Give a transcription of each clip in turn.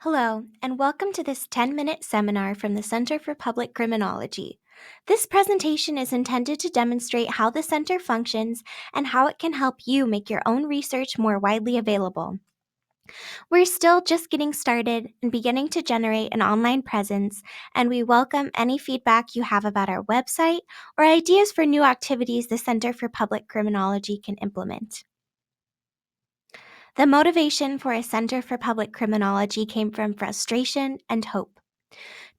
Hello, and welcome to this 10-minute seminar from the Center for Public Criminology. This presentation is intended to demonstrate how the center functions and how it can help you make your own research more widely available. We're still just getting started and beginning to generate an online presence, and we welcome any feedback you have about our website or ideas for new activities the Center for Public Criminology can implement. The motivation for a Center for Public Criminology came from frustration and hope.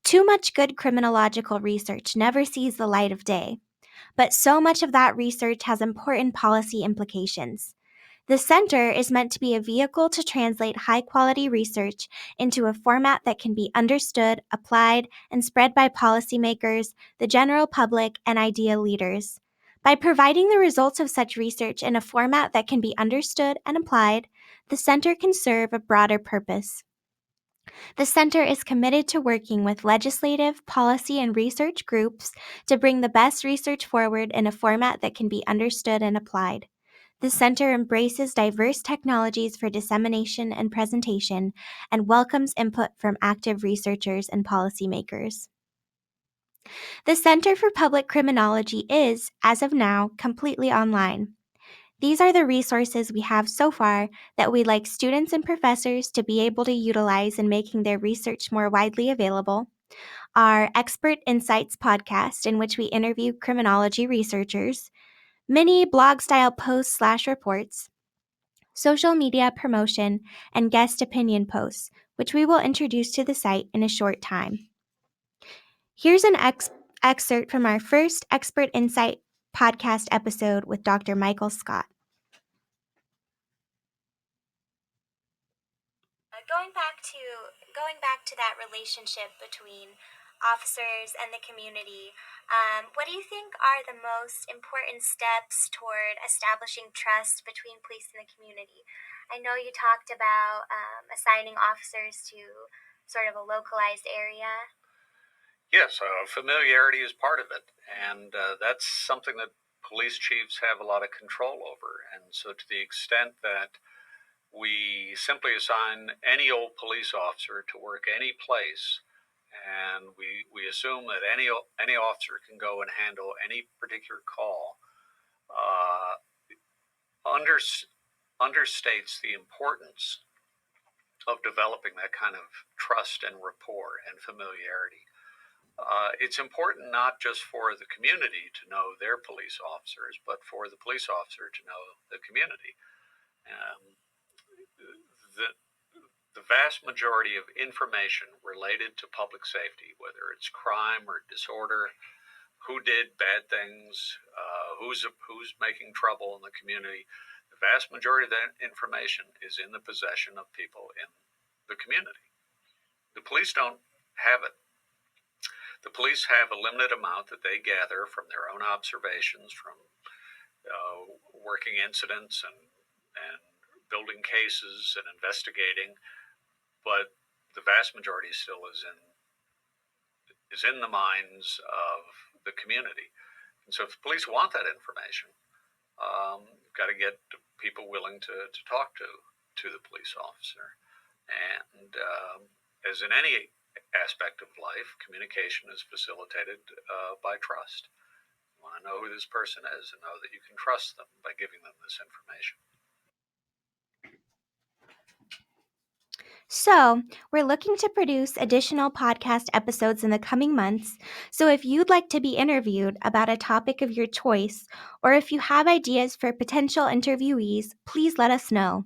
Too much good criminological research never sees the light of day, but so much of that research has important policy implications. The center is meant to be a vehicle to translate high-quality research into a format that can be understood, applied, and spread by policymakers, the general public, and idea leaders. By providing the results of such research in a format that can be understood and applied, the center can serve a broader purpose. The center is committed to working with legislative, policy, and research groups to bring the best research forward in a format that can be understood and applied. The center embraces diverse technologies for dissemination and presentation and welcomes input from active researchers and policymakers. The Center for Public Criminology is, as of now, completely online. These are the resources we have so far that we'd like students and professors to be able to utilize in making their research more widely available. Our Expert Insights podcast, in which we interview criminology researchers, many blog-style posts/reports, social media promotion, and guest opinion posts, which we will introduce to the site in a short time. Here's an excerpt from our first Expert Insight podcast episode with Dr. Michael Scott. Going back to that relationship between officers and the community, what do you think are the most important steps toward establishing trust between police and the community? I know you talked about assigning officers to sort of a localized area. Yes, familiarity is part of it, and that's something that police chiefs have a lot of control over. And so to the extent that we simply assign any old police officer to work any place, and we assume that any officer can go and handle any particular call, understates the importance of developing that kind of trust and rapport and familiarity. It's important not just for the community to know their police officers, but for the police officer to know the community. The vast majority of information related to public safety, whether it's crime or disorder, who did bad things, who's making trouble in the community, the vast majority of that information is in the possession of people in the community. The police don't have it. The police have a limited amount that they gather from their own observations, from working incidents and building cases and investigating, but the vast majority still is in the minds of the community. And so if the police want that information, you've got to get people willing to talk to the police officer. And as in any aspect of life, communication is facilitated by trust. You want to know who this person is and know that you can trust them by giving them this information. So, we're looking to produce additional podcast episodes in the coming months, so if you'd like to be interviewed about a topic of your choice, or if you have ideas for potential interviewees, please let us know.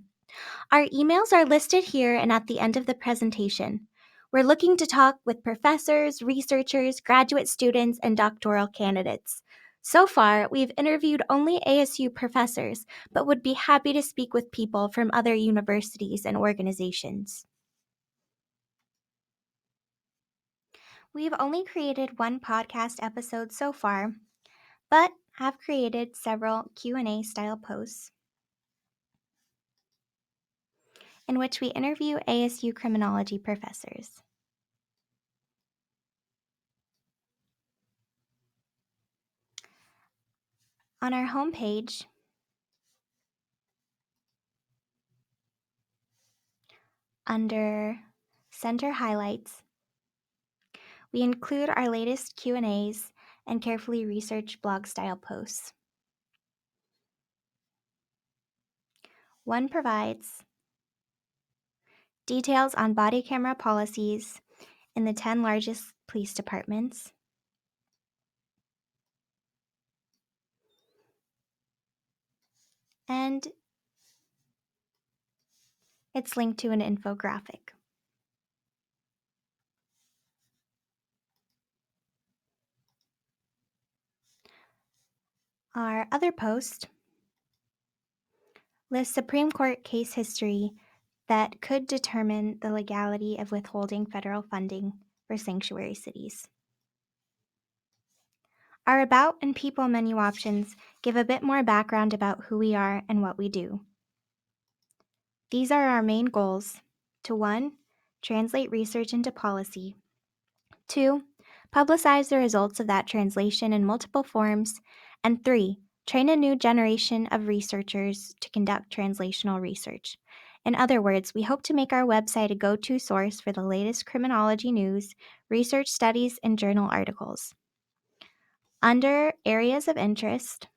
Our emails are listed here and at the end of the presentation. We're looking to talk with professors, researchers, graduate students, and doctoral candidates. So far, we've interviewed only ASU professors, but would be happy to speak with people from other universities and organizations. We've only created one podcast episode so far, but have created several Q&A style posts in which we interview ASU criminology professors. On our homepage, under Center highlights. We include our latest Q&As and carefully researched blog-style posts. One provides details on body camera policies in the 10 largest police departments, and it's linked to an infographic. Our other post lists Supreme Court case history that could determine the legality of withholding federal funding for sanctuary cities. Our About and People menu options give a bit more background about who we are and what we do. These are our main goals: to 1, translate research into policy; 2, publicize the results of that translation in multiple forms; and 3, train a new generation of researchers to conduct translational research. In other words, we hope to make our website a go-to source for the latest criminology news, research studies, and journal articles. Under Areas of Interest,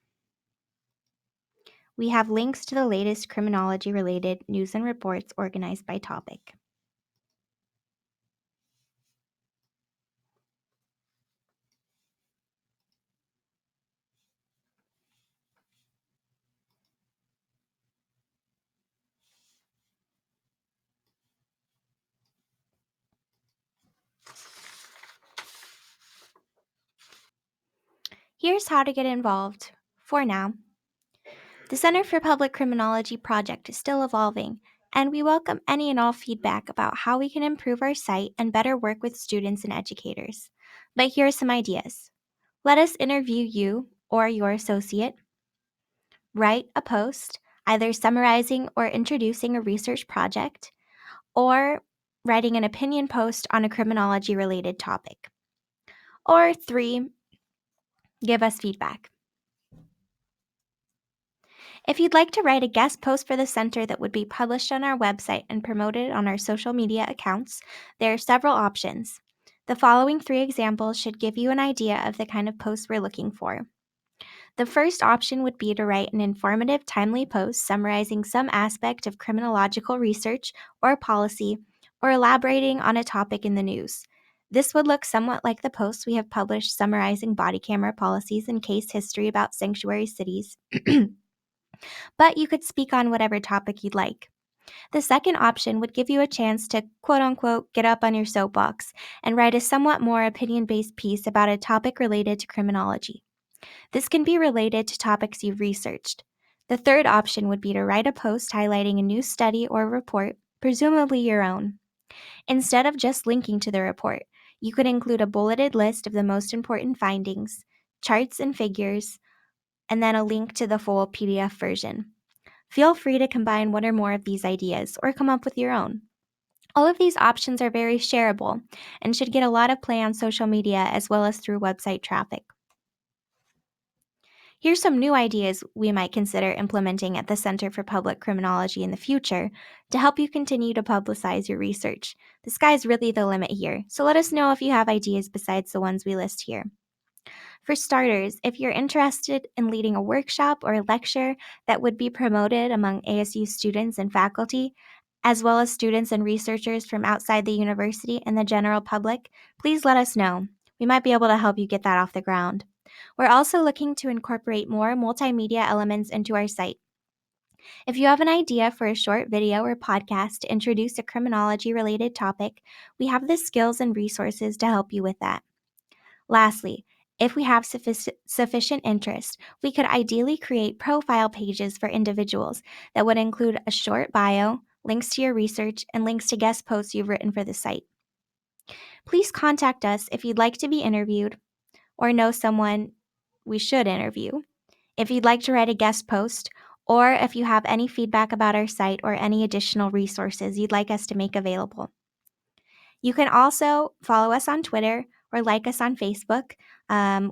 we have links to the latest criminology-related news and reports organized by topic. Here's how to get involved. For now, the Center for Public Criminology project is still evolving, and we welcome any and all feedback about how we can improve our site and better work with students and educators. But here are some ideas. Let us interview you or your associate. Write a post, either summarizing or introducing a research project, or writing an opinion post on a criminology-related topic. Or 3, give us feedback. If you'd like to write a guest post for the center that would be published on our website and promoted on our social media accounts, there are several options. The following 3 examples should give you an idea of the kind of post we're looking for. The first option would be to write an informative, timely post summarizing some aspect of criminological research or policy, or elaborating on a topic in the news. This would look somewhat like the posts we have published summarizing body camera policies and case history about sanctuary cities. But you could speak on whatever topic you'd like. The second option would give you a chance to quote-unquote get up on your soapbox and write a somewhat more opinion-based piece about a topic related to criminology. This can be related to topics you've researched. The third option would be to write a post highlighting a new study or report, presumably your own. Instead of just linking to the report, you could include a bulleted list of the most important findings, charts and figures, and then a link to the full PDF version. Feel free to combine one or more of these ideas or come up with your own. All of these options are very shareable and should get a lot of play on social media as well as through website traffic. Here's some new ideas we might consider implementing at the Center for Public Criminology in the future to help you continue to publicize your research. The sky's really the limit here, so let us know if you have ideas besides the ones we list here. For starters, if you're interested in leading a workshop or a lecture that would be promoted among ASU students and faculty, as well as students and researchers from outside the university and the general public, please let us know. We might be able to help you get that off the ground. We're also looking to incorporate more multimedia elements into our site. If you have an idea for a short video or podcast to introduce a criminology-related topic, we have the skills and resources to help you with that. Lastly, if we have sufficient interest, we could ideally create profile pages for individuals that would include a short bio, links to your research, and links to guest posts you've written for the site. Please contact us if you'd like to be interviewed or know someone we should interview, if you'd like to write a guest post, or if you have any feedback about our site or any additional resources you'd like us to make available. You can also follow us on Twitter or like us on Facebook.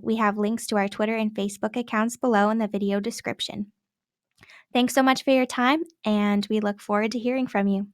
We have links to our Twitter and Facebook accounts below in the video description. Thanks so much for your time, and we look forward to hearing from you.